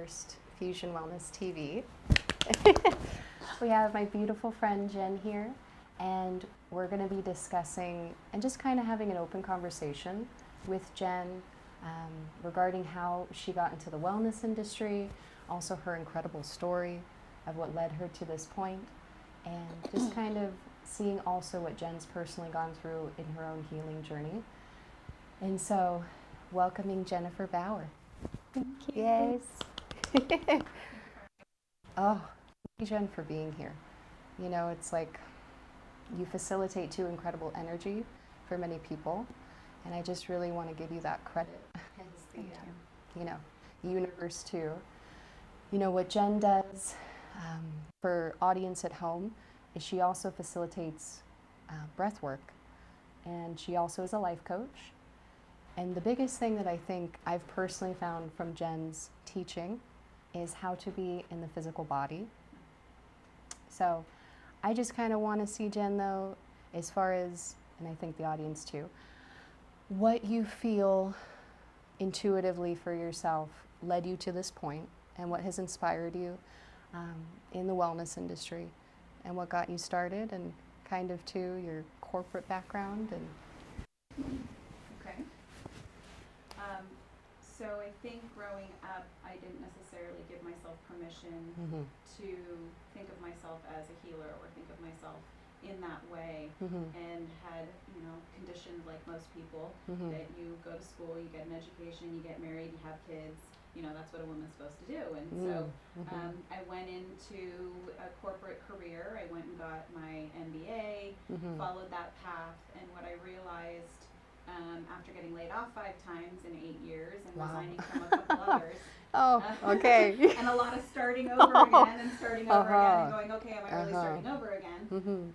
first Fusion Wellness TV. We have my beautiful friend Jenn here, and we're going to be discussing and just kind of having an open conversation with Jenn regarding how she got into the wellness industry, also her incredible story of what led her to this point, and just kind of seeing also what Jenn's personally gone through in her own healing journey. And so, welcoming Jennifer Bauer. Thank you. Yes. Oh, thank you, Jenn, for being here. You know, it's like you facilitate too incredible energy for many people, and I just really want to give you that credit as the, you know, universe too. You know, what Jenn does for audience at home is she also facilitates breathwork, and she also is a life coach. And the biggest thing that I think I've personally found from Jenn's teaching is how to be in the physical body. So I just kind of want to see, Jenn, though, as far as, and I think the audience too, what you feel intuitively for yourself led you to this point, and what has inspired you in the wellness industry, and what got you started, and kind of too your corporate background. And Okay. So I think growing up, I didn't necessarily give myself permission to think of myself as a healer or think of myself in that way, and had, you know, conditioned like most people, that you go to school, you get an education, you get married, you have kids, you know, that's what a woman's supposed to do. And so I went into a corporate career. I went and got my MBA, followed that path, and what I realized after getting laid off 5 times in 8 years and resigning from a couple others. Okay. And a lot of starting over again and starting over again and going, okay, am I really starting over again?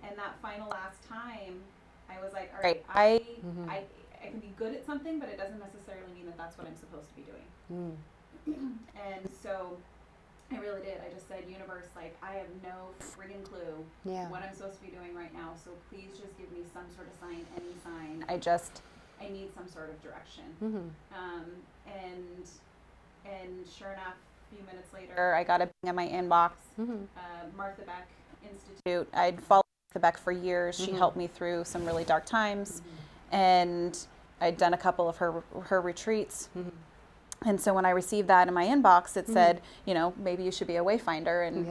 And that final last time, I was like, all right, I can be good at something, but it doesn't necessarily mean that that's what I'm supposed to be doing. And so I really did. I just said, universe, like, I have no friggin' clue what I'm supposed to be doing right now, so please just give me some sort of sign, any sign. I need some sort of direction. And sure enough, a few minutes later, I got a ping in my inbox. Martha Beck Institute. I'd followed Martha Beck for years. She helped me through some really dark times, and I'd done a couple of her retreats. And so when I received that in my inbox, it said, you know, maybe you should be a Wayfinder, and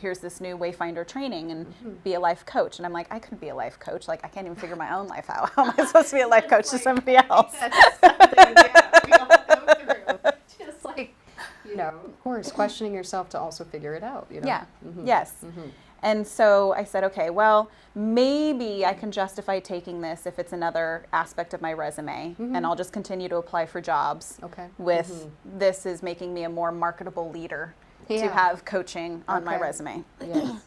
here's this new Wayfinder training, and be a life coach. And I'm like, I couldn't be a life coach. Like, I can't even figure my own life out. How am I supposed to be a life coach to somebody else? We all go through. Just like, you know, of course, questioning yourself to also figure it out, you know? Yeah, yes. And so I said, okay, well, maybe I can justify taking this if it's another aspect of my resume, and I'll just continue to apply for jobs with this is making me a more marketable leader to have coaching on my resume. Yes.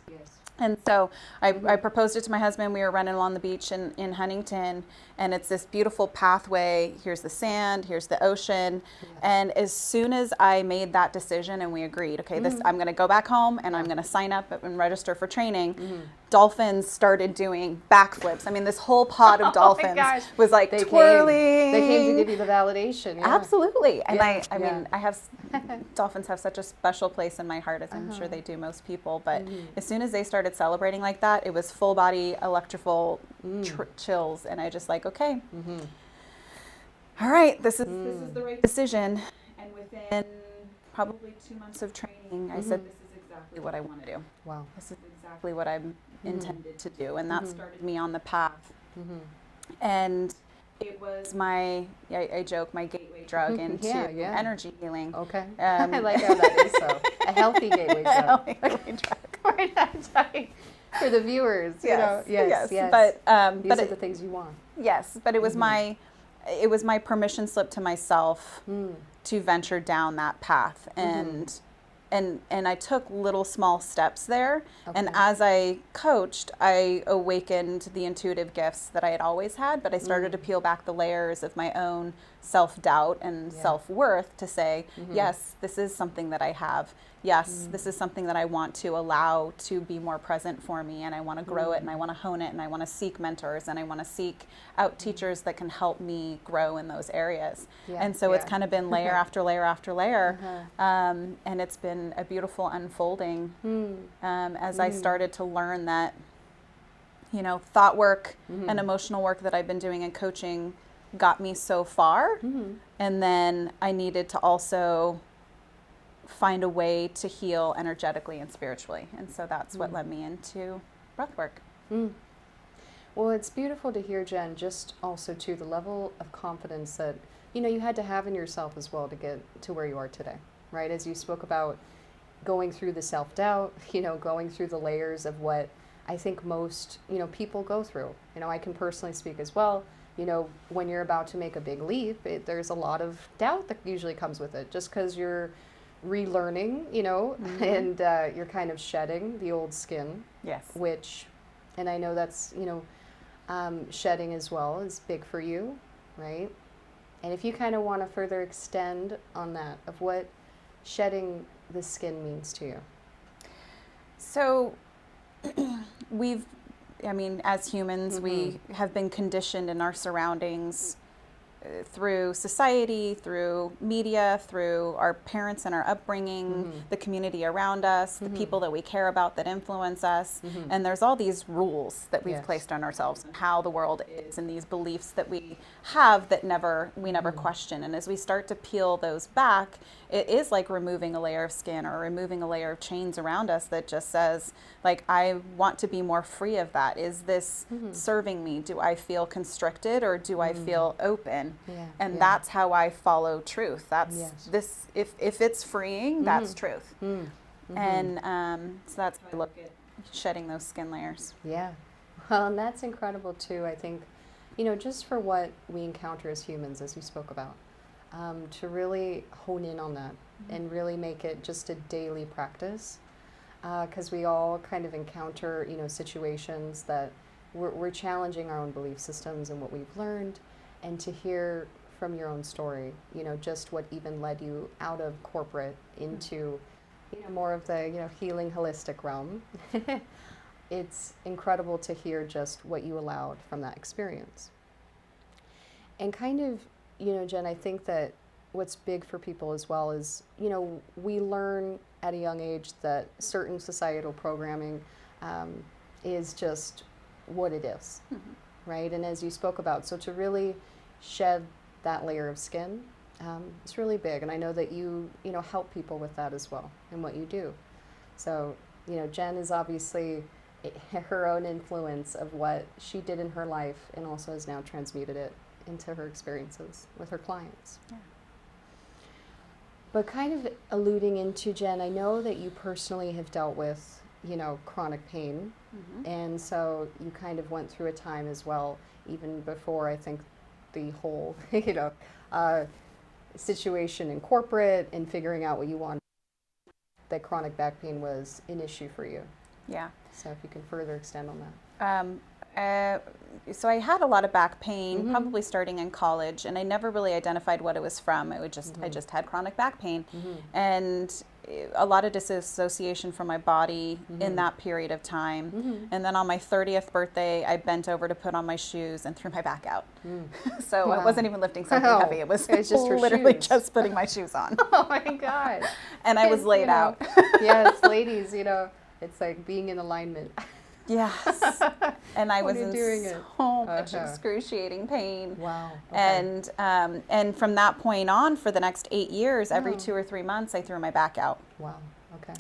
And so I proposed it to my husband. We were running along the beach in Huntington, and it's this beautiful pathway. Here's the sand, here's the ocean. And as soon as I made that decision and we agreed, okay, this I'm going to go back home and I'm going to sign up and register for training, dolphins started doing backflips. I mean, this whole pod of dolphins was like twirling. They came to give you the validation. Yeah. Absolutely. And I mean, I have, dolphins have such a special place in my heart, as I'm sure they do most people. But as soon as they started celebrating like that, it was full body electrical chills. And I just like, okay, all right, this is the right decision. And within probably 2 months of training, I said, this is exactly what I want to do. Wow. This is exactly what I'm intended to do. And that started me on the path. And it was my, I joke, my gateway drug into energy healing. Okay. I like how that is so. A healthy gateway drug. A healthy gateway drug. We're not talking for the viewers, you know. Yes. But these are the things you want. Yes, but it was my permission slip to myself to venture down that path, and and I took little small steps there. Okay. And as I coached, I awakened the intuitive gifts that I had always had, but I started to peel back the layers of my own self-doubt and self-worth to say, yes, this is something that I have. Yes, this is something that I want to allow to be more present for me, and I want to grow it, and I want to hone it, and I want to seek mentors, and I want to seek out teachers that can help me grow in those areas. And so it's kind of been layer after layer after layer, and it's been a beautiful unfolding as I started to learn that, you know, thought work and emotional work that I've been doing in coaching got me so far, and then I needed to also find a way to heal energetically and spiritually. And so that's what led me into breathwork. Well, it's beautiful to hear, Jen, just also to the level of confidence that, you know, you had to have in yourself as well to get to where you are today, right? As you spoke about going through the self-doubt, you know, going through the layers of what I think most, you know, people go through. You know, I can personally speak as well. You know, when you're about to make a big leap, there's a lot of doubt that usually comes with it, just because you're relearning, you know, and you're kind of shedding the old skin. Yes. Which, and I know that's, you know, shedding as well is big for you, right? And if you kind of want to further extend on that, of what shedding the skin means to you. So as humans, we have been conditioned in our surroundings through society, through media, through our parents and our upbringing, the community around us, the people that we care about that influence us. And there's all these rules that we've placed on ourselves and how the world is, and these beliefs that we have that we never question. And as we start to peel those back, it is like removing a layer of skin or removing a layer of chains around us that just says, like, I want to be more free of that. Is this serving me? Do I feel constricted, or do I feel open? And that's how I follow truth. That's this, if it's freeing, that's truth. And so that's how I look at shedding those skin layers. Yeah. Well, and that's incredible too, I think, you know, just for what we encounter as humans, as you spoke about, to really hone in on that and really make it just a daily practice. Because we all kind of encounter, you know, situations that we're challenging our own belief systems and what we've learned. And to hear from your own story, you know, just what even led you out of corporate into, you know, more of the, you know, healing holistic realm. It's incredible to hear just what you allowed from that experience. And kind of, you know, Jen, I think that what's big for people as well is, you know, we learn at a young age that certain societal programming is just what it is, right? And as you spoke about, so to really shed that layer of skin, it's really big. And I know that you know, help people with that as well in what you do. So, you know, Jen is obviously her own influence of what she did in her life, and also has now transmuted it into her experiences with her clients. Yeah. But kind of alluding into, Jen, I know that you personally have dealt with, you know, chronic pain. And so you kind of went through a time as well, even before, I think, the whole, you know, situation in corporate and figuring out what you wanted, that chronic back pain was an issue for you. Yeah. So if you can further extend on that. So I had a lot of back pain, probably starting in college, and I never really identified what it was from. I just had chronic back pain, and a lot of disassociation from my body in that period of time. And then on my 30th birthday, I bent over to put on my shoes and threw my back out. So I wasn't even lifting something heavy. It was just literally just putting my shoes on. Oh my God. And I was laid out. Yes, ladies, you know, it's like being in alignment. Yes. And I was in so much Uh-huh. excruciating pain. Wow. Okay. And from that point on, for the next 8 years, every 2 or 3 months, I threw my back out. Wow. Okay.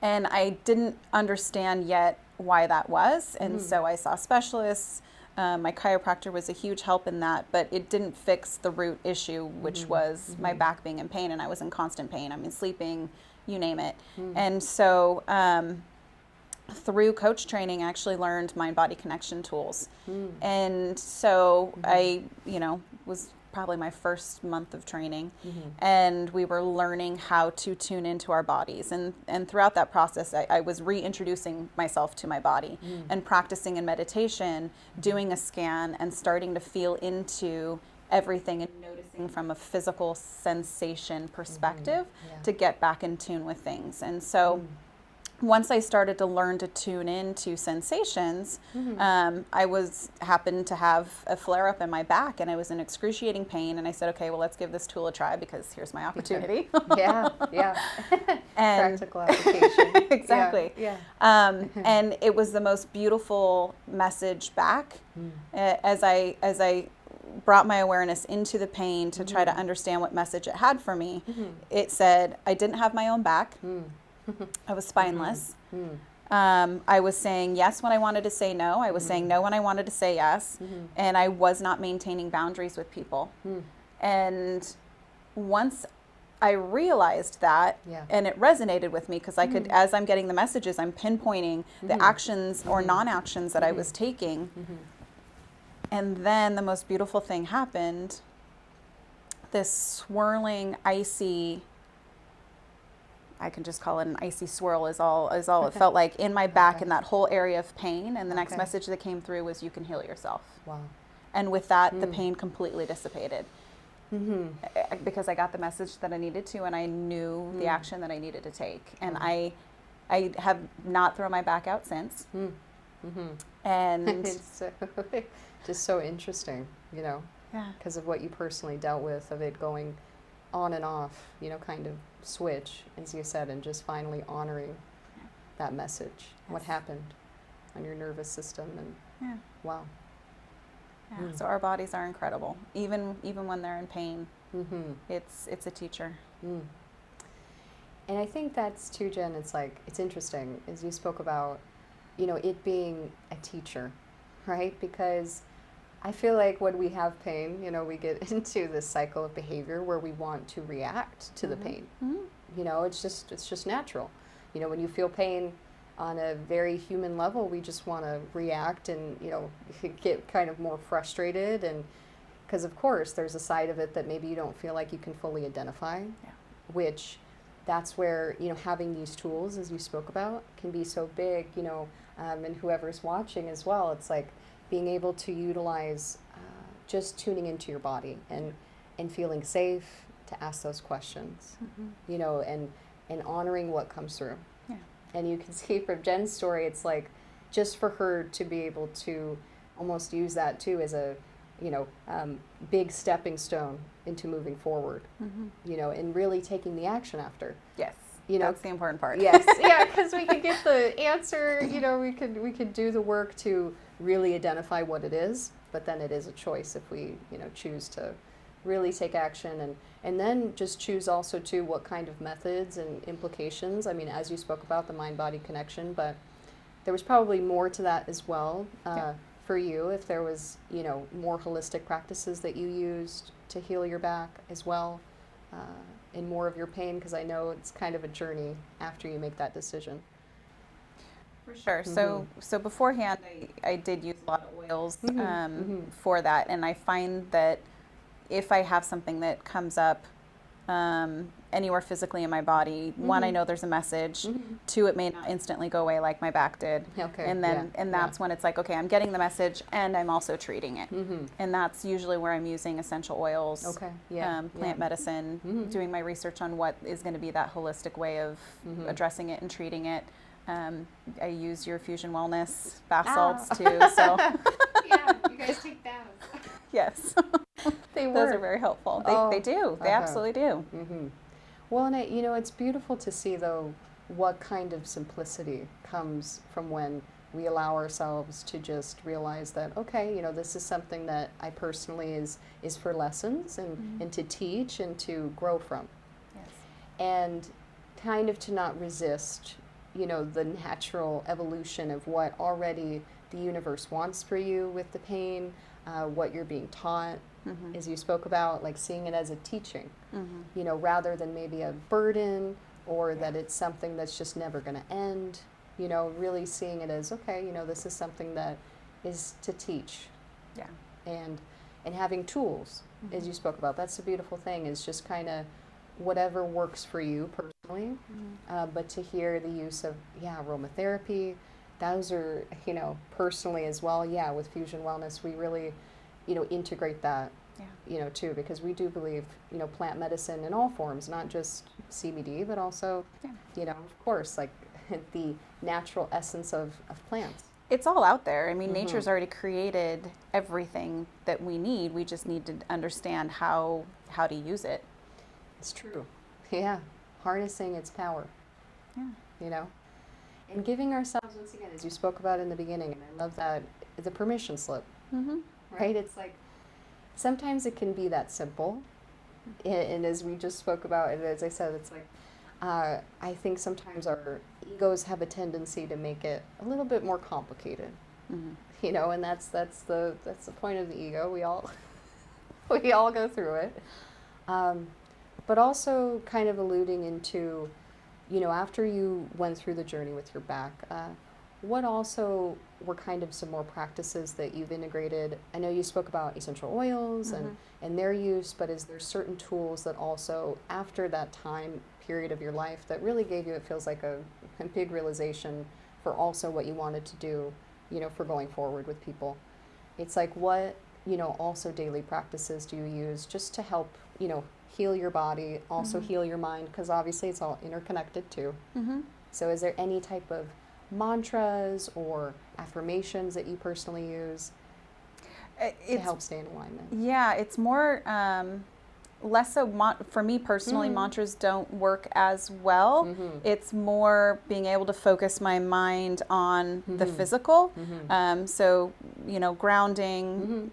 And I didn't understand yet why that was. And so I saw specialists. My chiropractor was a huge help in that, but it didn't fix the root issue, which was my back being in pain, and I was in constant pain. I mean, sleeping, you name it. And so through coach training, I actually learned mind-body connection tools. And so I, you know, was probably my first month of training, and we were learning how to tune into our bodies. And throughout that process, I was reintroducing myself to my body and practicing in meditation, doing a scan, and starting to feel into everything and noticing from a physical sensation perspective to get back in tune with things. And so once I started to learn to tune into sensations, I happened to have a flare up in my back, and I was in excruciating pain. And I said, okay, well, let's give this tool a try, because here's my opportunity. Yeah. And practical application. exactly. Yeah. And it was the most beautiful message back as I brought my awareness into the pain to try to understand what message it had for me. It said I didn't have my own back. I was spineless. I was saying yes when I wanted to say no. I was saying no when I wanted to say yes. And I was not maintaining boundaries with people. And once I realized that, and it resonated with me, because I could, as I'm getting the messages, I'm pinpointing the actions or non-actions that I was taking. And then the most beautiful thing happened. This swirling, icy, I can just call it an icy swirl, is all it felt like in my back in that whole area of pain. And the next message that came through was, you can heal yourself. Wow. And with that, the pain completely dissipated. Because I got the message that I needed to, and I knew the action that I needed to take. And I have not thrown my back out since. And it's just so interesting, you know, because of what you personally dealt with, of it going on and off, you know, kind of switch, as you said, and just finally honoring that message. What happened on your nervous system, and wow. So our bodies are incredible, even when they're in pain. It's a teacher. And I think that's too, Jen, it's like, it's interesting, as you spoke about, you know, it being a teacher, right? Because I feel like when we have pain, you know, we get into this cycle of behavior where we want to react to the pain. You know, it's just natural. You know, when you feel pain on a very human level, we just want to react and, you know, get kind of more frustrated. And because, of course, there's a side of it that maybe you don't feel like you can fully identify, which that's where, you know, having these tools, as you spoke about, can be so big, you know, and whoever's watching as well, it's like being able to utilize just tuning into your body and feeling safe to ask those questions, you know, and honoring what comes through. And you can see from Jen's story, it's like just for her to be able to almost use that too as a, you know, big stepping stone into moving forward, you know, and really taking the action after. Yes. You know, that's the important part. Yes. Yeah, because we could get the answer, you know, we could do the work to really identify what it is, but then it is a choice if we, you know, choose to really take action, and then just choose also too what kind of methods and implications. I mean, as you spoke about the mind-body connection, but there was probably more to that as well for you, if there was, you know, more holistic practices that you used to heal your back as well, and more of your pain, because I know it's kind of a journey after you make that decision. For sure. So beforehand, I did use a lot of oils for that, and I find that if I have something that comes up anywhere physically in my body, one, I know there's a message. Two, it may not instantly go away like my back did. And then that's when it's like, okay, I'm getting the message and I'm also treating it. And that's usually where I'm using essential oils, plant medicine, doing my research on what is going to be that holistic way of addressing it and treating it. I use your Fusion Wellness bath salts too. So Yeah, you guys take baths. yes. Those are very helpful. They do. They absolutely do. Well, and you know, it's beautiful to see, though, what kind of simplicity comes from when we allow ourselves to just realize that, okay, you know, this is something that I personally is for lessons and to teach and to grow from. Yes. And kind of to not resist, you know, the natural evolution of what already the universe wants for you with the pain, what you're being taught, as you spoke about, like seeing it as a teaching, you know, rather than maybe a burden or that it's something that's just never going to end, you know, really seeing it as, okay, you know, this is something that is to teach. And having tools, as you spoke about. That's the beautiful thing, is just kind of whatever works for you personally. But to hear the use of, aromatherapy, those are, personally as well, with Fusion Wellness, we really, integrate that, too, because we do believe, plant medicine in all forms, not just CBD, but also, of course, like the natural essence of plants. It's all out there. I mean, nature's already created everything that we need. We just need to understand how to use it. It's true. Yeah. Harnessing its power. Yeah. And giving ourselves, once again, as you spoke about in the beginning, and I love that, the permission slip. Right? It's like, sometimes it can be that simple. And as we just spoke about, and as I said, it's like, I think sometimes our egos have a tendency to make it a little bit more complicated. And that's the point of the ego. We all go through it. But also kind of alluding into, after you went through the journey with your back, what also were kind of some more practices that you've integrated? I know you spoke about essential oils and their use, but is there certain tools that also, after that time period of your life, that really gave you, it feels like a big realization for also what you wanted to do, for going forward with people? It's like, what, also daily practices do you use just to help, heal your body, also heal your mind, because obviously it's all interconnected too. So is there any type of mantras or affirmations that you personally use to help stay in alignment? Yeah, it's more, less so, for me personally, mantras don't work as well. It's more being able to focus my mind on the physical. So, grounding,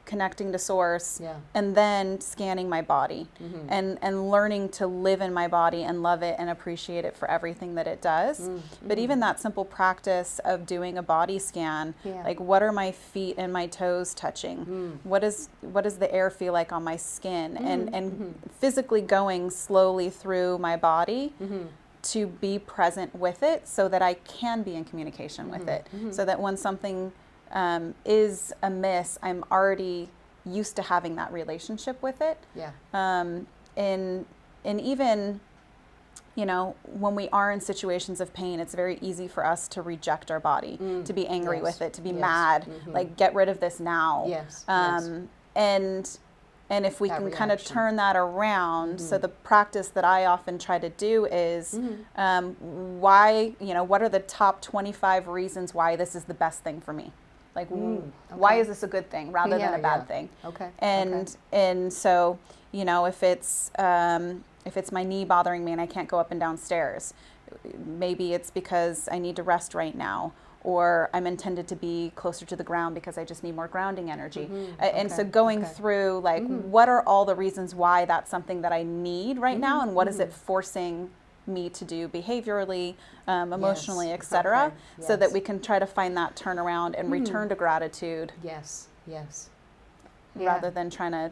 connecting to source, and then scanning my body and learning to live in my body and love it and appreciate it for everything that it does. But even that simple practice of doing a body scan, like, what are my feet and my toes touching? What does the air feel like on my skin? And physically going slowly through my body to be present with it, so that I can be in communication with it, so that when something is amiss, I'm already used to having that relationship with it. And even, when we are in situations of pain, it's very easy for us to reject our body, to be angry with it, to be mad, like, get rid of this now. And if we can kind of turn that around, so the practice that I often try to do is, why, what are the top 25 reasons why this is the best thing for me? Like, why is this a good thing rather than a bad thing? And so, if it's my knee bothering me and I can't go up and down stairs, maybe it's because I need to rest right now, or I'm intended to be closer to the ground because I just need more grounding energy. And so going through, like, what are all the reasons why that's something that I need right now, and what is it forcing me to do behaviorally, emotionally, etc., so that we can try to find that turnaround and return to gratitude. Rather than trying to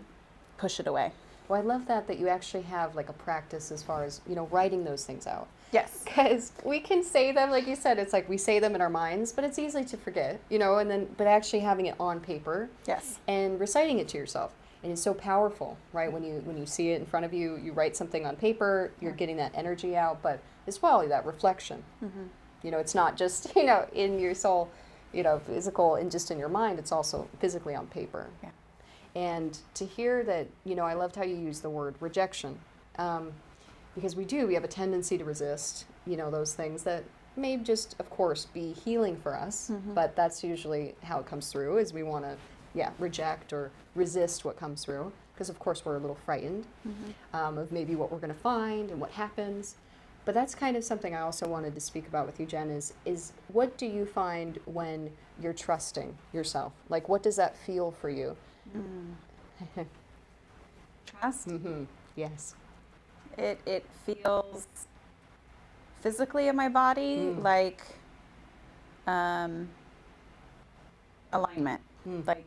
push it away. Well, I love that you actually have, like, a practice as far as, writing those things out. Yes. Because we can say them, like you said, it's like we say them in our minds, but it's easy to forget, but actually having it on paper. And reciting it to yourself. And it's so powerful, right? When you see it in front of you, you write something on paper, you're getting that energy out, but as well, that reflection. It's not just, in your soul, physical and just in your mind, it's also physically on paper. And to hear that, I loved how you used the word rejection. Because we have a tendency to resist, those things that may just, of course, be healing for us, but that's usually how it comes through, is we want to, reject or resist what comes through, because of course we're a little frightened of maybe what we're going to find and what happens. But that's kind of something I also wanted to speak about with you, Jen, is what do you find when you're trusting yourself? Like, what does that feel for you? Trust? Yes. It feels physically in my body like alignment, like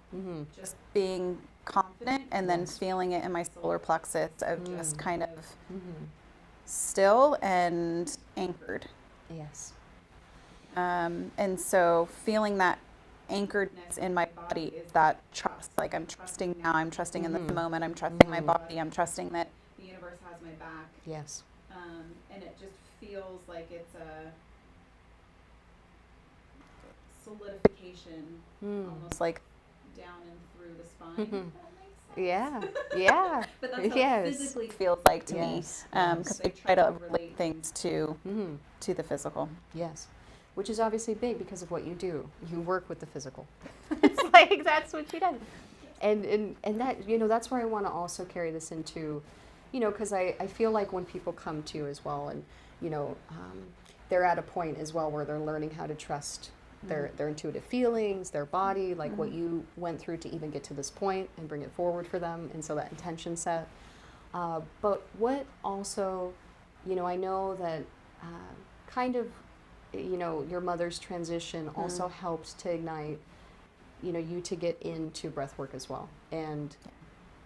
just being confident, and then feeling it in my solar plexus of just kind of still and anchored. Yes. And so feeling that anchoredness in my body is that trust. Like, I'm trusting now, I'm trusting in this moment, I'm trusting my body, I'm trusting that the universe has my back. Yes. And it just feels like it's a solidification, almost like down and through the spine. If that makes sense. Yeah. Yeah. But that's how Yes. it physically feels like to Yes. me, because I try to relate things to the physical. Yes. Which is obviously big because of what you do. You work with the physical. It's like, that's what she does. And that, you know, that's where I want to also carry this into, you know, because I feel like when people come to you as well, and, you know, they're at a point as well where they're learning how to trust their intuitive feelings, their body, like what you went through to even get to this point and bring it forward for them. And so that intention set. But what also, you know, I know that kind of, you know, your mother's transition also helped to ignite, you know, you to get into breathwork as well. And,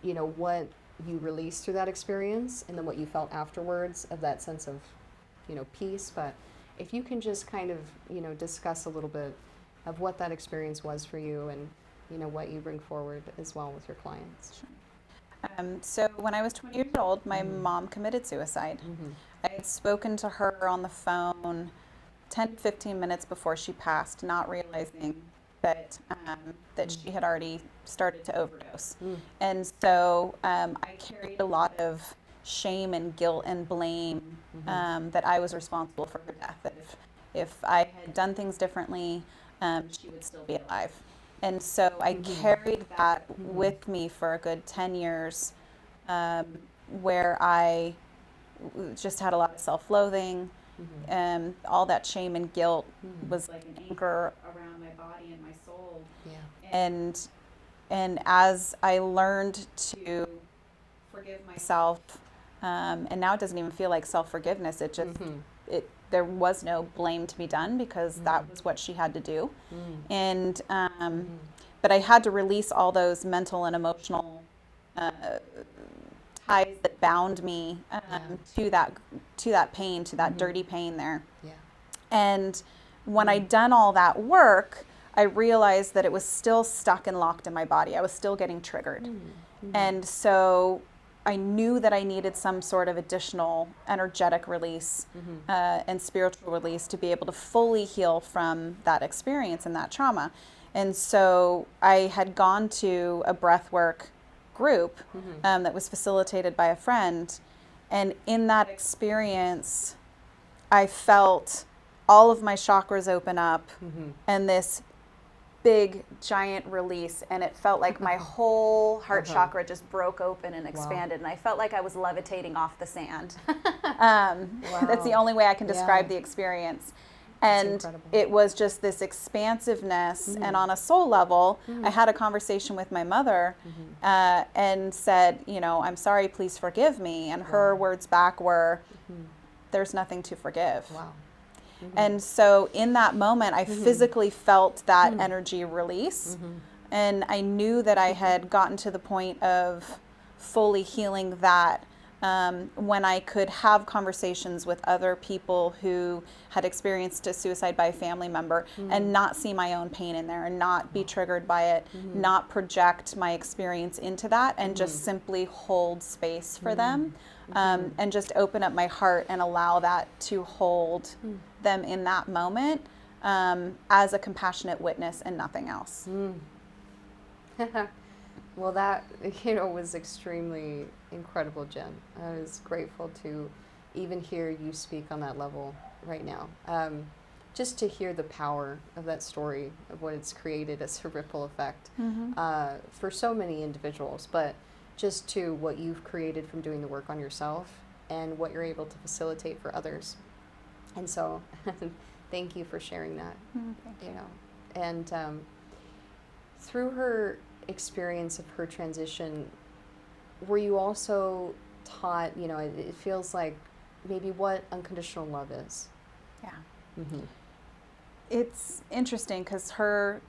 you know, what you released through that experience and then what you felt afterwards of that sense of, you know, peace. But if you can just kind of, you know, discuss a little bit of what that experience was for you and, you know, what you bring forward as well with your clients. So when I was 20 years old, my mom committed suicide. I had spoken to her on the phone 10 to 15 minutes before she passed, not realizing that that she had already started to overdose. And so I carried a lot of shame and guilt and blame that I was responsible for her death. That if I had done things differently, she would still be alive. And so I carried that with me for a good 10 years, where I just had a lot of self-loathing. All that shame and guilt was like an anchor around my body and my soul. Yeah. And as I learned to Forgive myself, and now it doesn't even feel like self-forgiveness. It just there was no blame to be done because that was what she had to do. And but I had to release all those mental and emotional ties that bound me to that pain, to that dirty pain there. Yeah. And when I'd done all that work, I realized that it was still stuck and locked in my body. I was still getting triggered. And so I knew that I needed some sort of additional energetic release and spiritual release to be able to fully heal from that experience and that trauma. And so I had gone to a breathwork group that was facilitated by a friend. And in that experience, I felt all of my chakras open up and this big giant release, and it felt like my whole heart chakra just broke open and expanded. And I felt like I was levitating off the sand. That's the only way I can describe the experience. And it was just this expansiveness. And on a soul level, I had a conversation with my mother and said, you know, I'm sorry, please forgive me. And her words back were, there's nothing to forgive. Wow. And so in that moment, I physically felt that energy release. And I knew that I had gotten to the point of fully healing that when I could have conversations with other people who had experienced a suicide by a family member and not see my own pain in there and not be triggered by it, not project my experience into that, and just simply hold space for them and just open up my heart and allow that to hold them in that moment as a compassionate witness and nothing else. Well, that, you know, was extremely incredible, Jen. I was grateful to even hear you speak on that level right now. Just to hear the power of that story, of what it's created as a ripple effect for so many individuals, but just to what you've created from doing the work on yourself and what you're able to facilitate for others. And so thank you for sharing that, you know. And through her experience of her transition, were you also taught, you know, it feels like maybe what unconditional love is? Yeah. It's interesting because her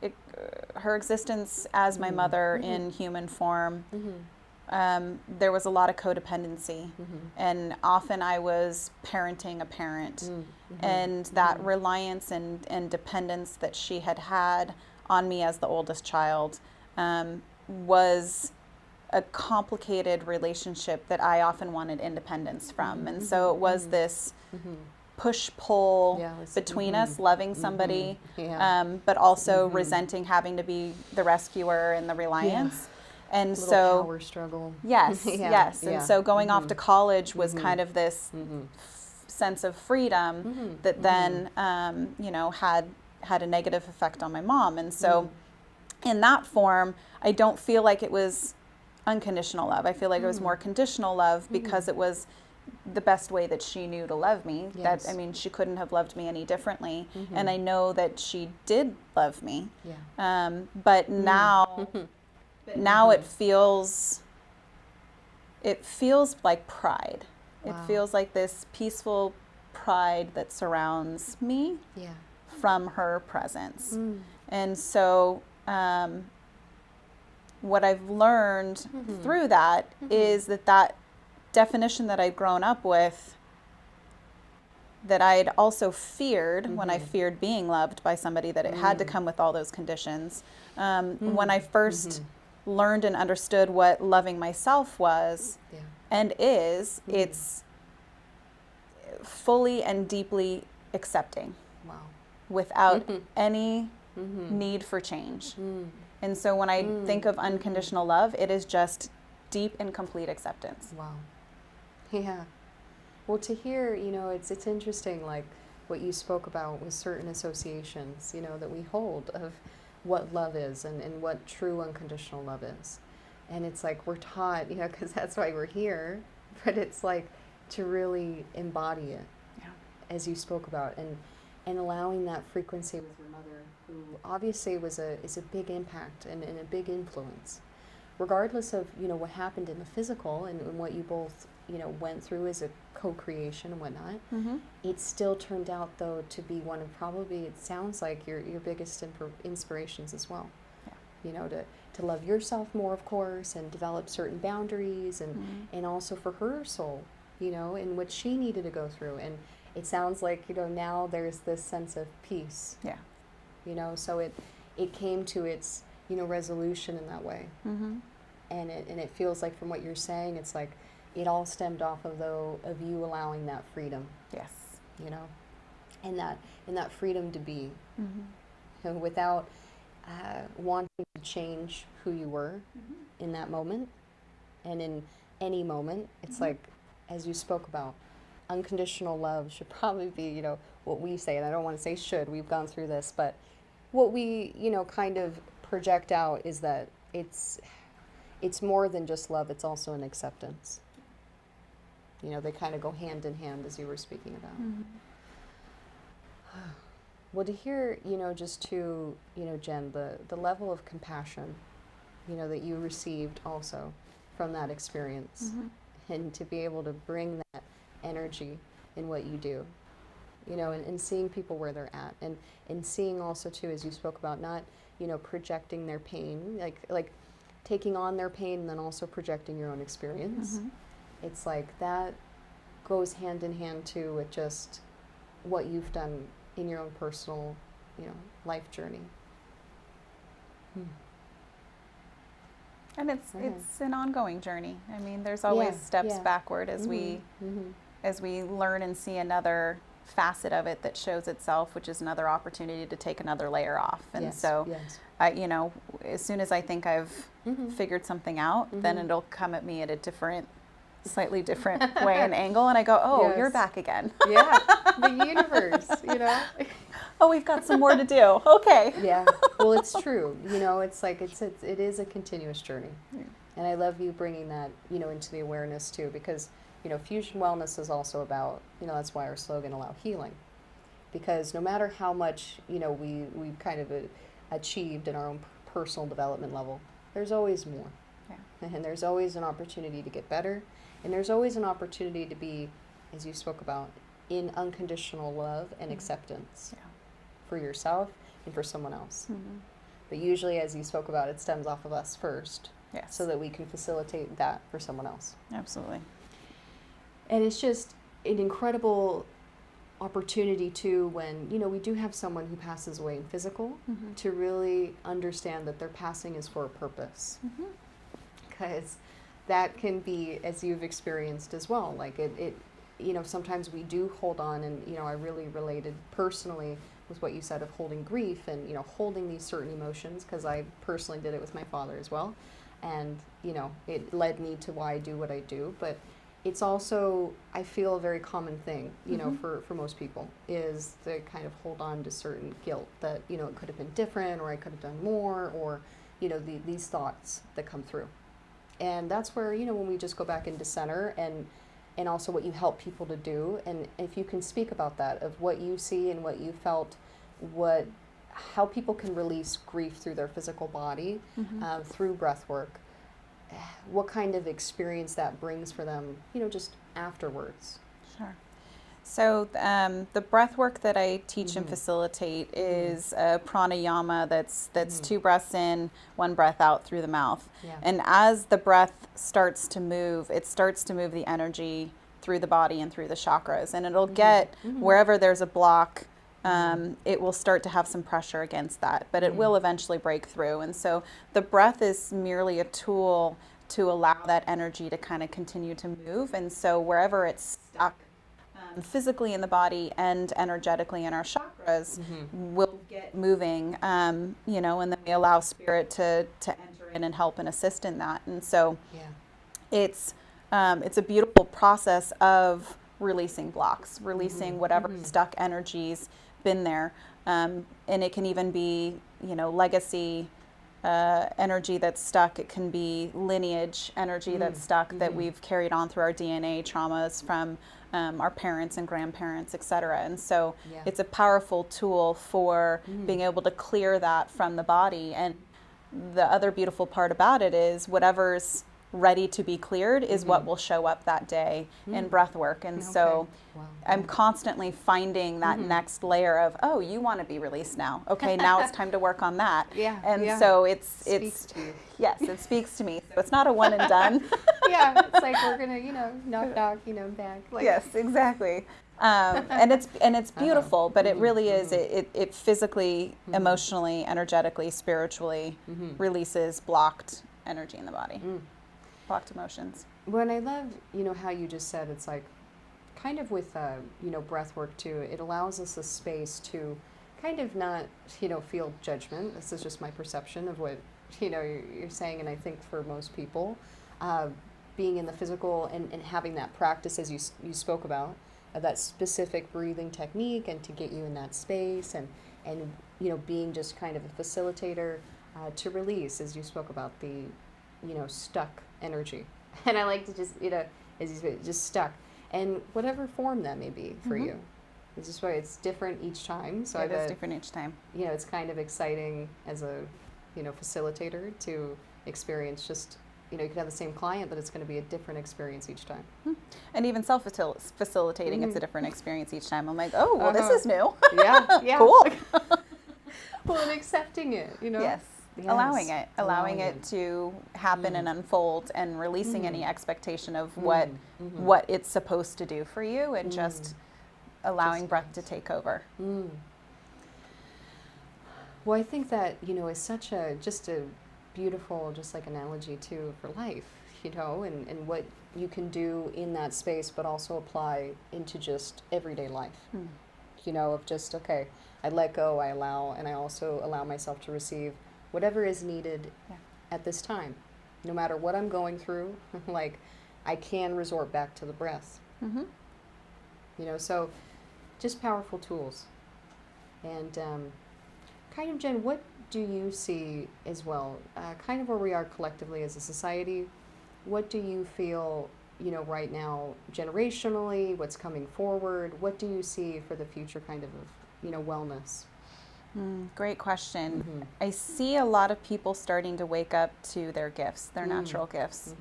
existence as my mother in human form, there was a lot of codependency, and often I was parenting a parent, and that reliance and dependence that she had on me as the oldest child was a complicated relationship that I often wanted independence from. And so it was this push-pull between us, loving somebody, but also resenting having to be the rescuer and the reliance. And so power struggle. Yes, yes. And so going off to college was kind of this sense of freedom that then, you know, had a negative effect on my mom. And so in that form, I don't feel like it was unconditional love. I feel like it was more conditional love because it was the best way that she knew to love me. That, I mean, she couldn't have loved me any differently. And I know that she did love me. But now, now it feels like pride. It feels like this peaceful pride that surrounds me from her presence. And so what I've learned through that is that definition that I'd grown up with, that I'd also feared when I feared being loved by somebody, that it had to come with all those conditions. When I first learned and understood what loving myself was and is, it's fully and deeply accepting without any need for change. And so when I think of unconditional love, it is just deep and complete acceptance. Wow. Yeah. Well, to hear, you know, it's interesting, like what you spoke about with certain associations, you know, that we hold of what love is and what true unconditional love is. And it's like we're taught, you know, because that's why we're here, but it's like to really embody it, as you spoke about, and allowing that frequency with your mother, who obviously is a big impact and a big influence, regardless of, you know, what happened in the physical and what you both, you know, went through as a co-creation and whatnot. It still turned out, though, to be one of probably, it sounds like, your biggest inspirations as well. You know, to love yourself more, of course, and develop certain boundaries, and also for her soul, you know, and what she needed to go through. And it sounds like, you know, now there's this sense of peace. You know, so it came to its, you know, resolution in that way. And it feels like, from what you're saying, it's like it all stemmed off of you allowing that freedom. You know, and that freedom to be, you know, without wanting to change who you were in that moment, and in any moment. It's like, as you spoke about, unconditional love should probably be, you know, what we say, and I don't want to say should, we've gone through this, but what we, you know, kind of project out is that it's more than just love, it's also an acceptance. You know, they kind of go hand in hand, as you were speaking about. Well, to hear, you know, just to, you know, Jenn, the level of compassion, you know, that you received also from that experience, and to be able to bring that energy in what you do, you know, and seeing people where they're at, and seeing also, too, as you spoke about, not, you know, projecting their pain, like taking on their pain and then also projecting your own experience. It's like that goes hand in hand, too, with just what you've done in your own personal, you know, life journey. And it's an ongoing journey. I mean, there's always steps backward as we learn and see another facet of it that shows itself, which is another opportunity to take another layer off. And I, you know, as soon as I think I've figured something out, then it'll come at me at a slightly different way and angle, and I go, oh, you're back again. The universe, you know. Oh, we've got some more to do. Okay. Well, it's true. You know, it's like it is a continuous journey, and I love you bringing that, you know, into the awareness too, because, you know, fusion wellness is also about, you know, that's why our slogan, allow healing, because no matter how much, you know, we've kind of achieved in our own personal development level, there's always more, and there's always an opportunity to get better. And there's always an opportunity to be, as you spoke about, in unconditional love and acceptance for yourself and for someone else. But usually, as you spoke about, it stems off of us first, so that we can facilitate that for someone else. Absolutely. And it's just an incredible opportunity too when, you know, we do have someone who passes away in physical, to really understand that their passing is for a purpose. Because that can be, as you've experienced as well, like it, you know, sometimes we do hold on, and, you know, I really related personally with what you said of holding grief and, you know, holding these certain emotions, because I personally did it with my father as well. And, you know, it led me to why I do what I do. But it's also, I feel, a very common thing, you know, for most people, is to kind of hold on to certain guilt that, you know, it could have been different, or I could have done more, or, you know, these thoughts that come through. And that's where, you know, when we just go back into center, and also what you help people to do, and if you can speak about that, of what you see and what you felt, how people can release grief through their physical body, through breath work, what kind of experience that brings for them, you know, just afterwards. Sure. So the breath work that I teach and facilitate is a pranayama that's 2 breaths in, 1 breath out through the mouth. Yeah. And as the breath starts to move, it starts to move the energy through the body and through the chakras. And it'll get wherever there's a block, it will start to have some pressure against that, but it will eventually break through. And so the breath is merely a tool to allow that energy to kind of continue to move. And so wherever it's stuck, physically in the body and energetically in our chakras, will get moving, you know, and then we allow spirit to enter in and help and assist in that. And so it's a beautiful process of releasing blocks, releasing whatever stuck energies been there. And it can even be, you know, legacy energy that's stuck. It can be lineage energy that's stuck, that we've carried on through our DNA, traumas from our parents and grandparents, etc. And so it's a powerful tool for being able to clear that from the body. And the other beautiful part about it is whatever's ready to be cleared is what will show up that day in breath work. And so I'm constantly finding that next layer of, oh, you want to be released now. Okay, now it's time to work on that. So it speaks to you. Yes, it speaks to me. So it's not a one and done. It's like we're gonna, you know, knock, you know, back. Like. Yes, exactly. And it's beautiful, but it really is. It physically, emotionally, energetically, spiritually releases blocked energy in the body. Blocked emotions. When I love, you know, how you just said, it's like kind of with, you know, breath work too, it allows us a space to kind of not, you know, feel judgment. This is just my perception of what, you know, you're saying. And I think for most people, being in the physical and having that practice, as you spoke about, that specific breathing technique, and to get you in that space, and you know, being just kind of a facilitator to release, as you spoke about, the, you know, stuck energy. And I like to just, you know, as you say, just stuck, and whatever form that may be for you. It's just why it's different each time. So it is different each time. You know, it's kind of exciting as a, you know, facilitator to experience just, you know, you could have the same client, but it's going to be a different experience each time. And even self-facilitating, it's a different experience each time. I'm like, oh, well, this is new. Yeah. Cool. Well, and accepting it, you know. Yes. Allowing it to happen and unfold, and releasing any expectation of what it's supposed to do for you, and just allowing breath to take over. Well, I think that, you know, is such a beautiful, just like analogy too for life, you know, and what you can do in that space, but also apply into just everyday life. You know, of just, okay, I let go, I allow, and I also allow myself to receive whatever is needed at this time. No matter what I'm going through, like, I can resort back to the breath. You know, so just powerful tools. And kind of, Jen, what do you see as well, kind of where we are collectively as a society? What do you feel, you know, right now, generationally, what's coming forward? What do you see for the future kind of, you know, wellness? Great question. I see a lot of people starting to wake up to their gifts, their natural gifts.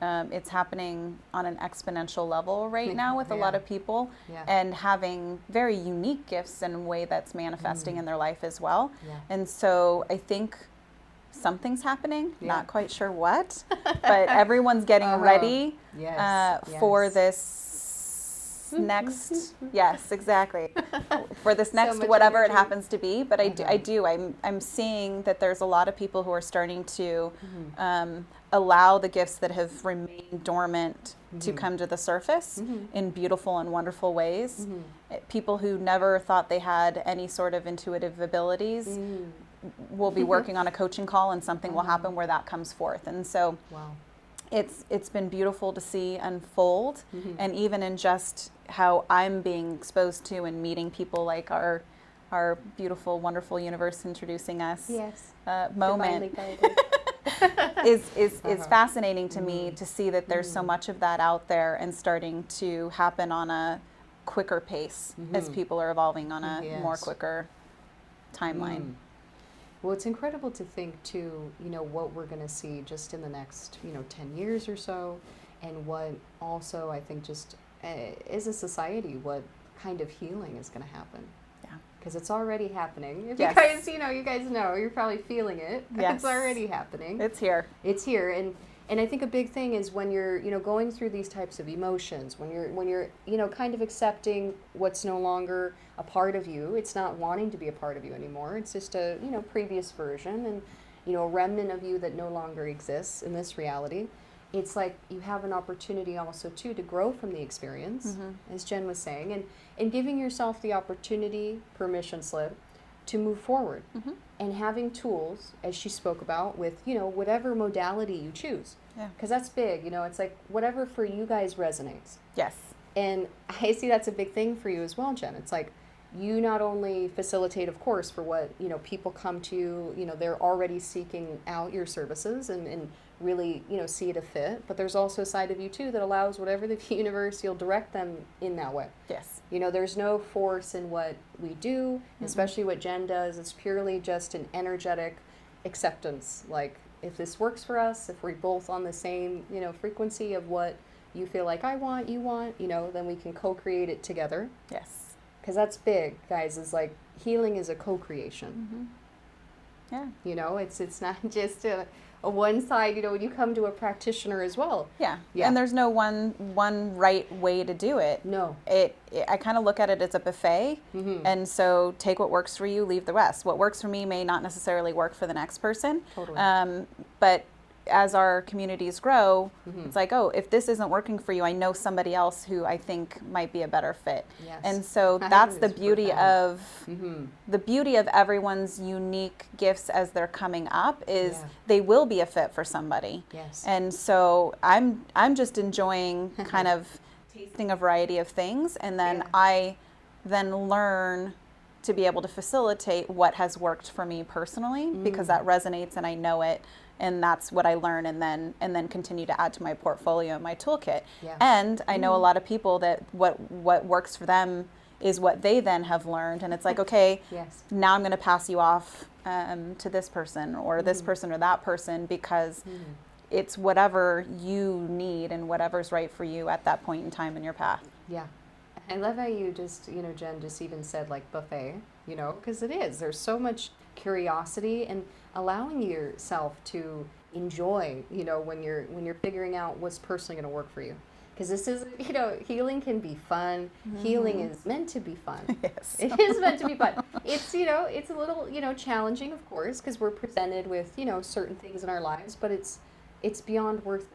It's happening on an exponential level right now with a lot of people, and having very unique gifts in a way that's manifesting in their life as well. And so I think something's happening, not quite sure what, but everyone's getting ready for this next, yes, exactly, for this next much whatever energy. it happens to be. But I'm seeing that there's a lot of people who are starting to allow the gifts that have remained dormant to come to the surface in beautiful and wonderful ways. People who never thought they had any sort of intuitive abilities will be working on a coaching call, and something will happen where that comes forth. And so Wow. it's been beautiful to see unfold, and even in just how I'm being exposed to and meeting people like our beautiful, wonderful universe introducing us Yes. moment Divinely guided. is fascinating to me, to see that there's so much of that out there and starting to happen on a quicker pace as people are evolving on a more quicker timeline. Well, it's incredible to think too, what we're going to see just in the next, 10 years or so, and what also I think just as a society, what kind of healing is going to happen. Yeah. Because it's already happening. If Yes. you guys know, you're probably feeling it. Yes. It's already happening. It's here. It's here. And I think a big thing is when you're, going through these types of emotions, when you're, kind of accepting what's no longer a part of you. It's not wanting to be a part of you anymore. It's just a, previous version and, a remnant of you that no longer exists in this reality. It's like you have an opportunity also too to grow from the experience, as Jenn was saying, and giving yourself the opportunity, permission slip, to move forward. And having tools, as she spoke about, with, whatever modality you choose. Yeah. Because that's big, it's like whatever for you guys resonates. Yes. And I see that's a big thing for you as well, Jenn. It's like you not only facilitate, of course, for what, people come to you, they're already seeking out your services and really, see it a fit, but there's also a side of you too that allows whatever the universe, you'll direct them in that way. Yes. There's no force in what we do, especially what Jenn does. It's purely just an energetic acceptance. Like, if this works for us, if we're both on the same, frequency of what you feel like I want, you want, then we can co-create it together. Yes. Because that's big, guys, is like healing is a co-creation. Yeah. It's not just a one side, when you come to a practitioner as well. Yeah. Yeah. And there's no one right way to do it. No. I kind of look at it as a buffet, and so take what works for you, leave the rest. What works for me may not necessarily work for the next person. Totally. But as our communities grow, it's like, oh, if this isn't working for you, I know somebody else who I think might be a better fit. Yes. And so I that's think the it's beauty profound. the beauty of everyone's unique gifts as they're coming up is Yeah. they will be a fit for somebody. Yes. And so I'm just enjoying kind of tasting a variety of things, and then Yeah. I then learn to be able to facilitate what has worked for me personally, because that resonates and I know it, and that's what I learn, and then continue to add to my portfolio and my toolkit. Yeah. And I know a lot of people that what works for them is what they then have learned, and it's like, okay, Yes. now I'm going to pass you off to this person or this person or that person, because it's whatever you need and whatever's right for you at that point in time in your path. Yeah. I love how you just, Jenn just even said like buffet, because it is. There's so much curiosity and allowing yourself to enjoy, when you're figuring out what's personally going to work for you. Because this is, healing can be fun. Healing is meant to be fun. Yes. It is meant to be fun. It's, it's a little, challenging, of course, because we're presented with, certain things in our lives, but it's beyond worth it.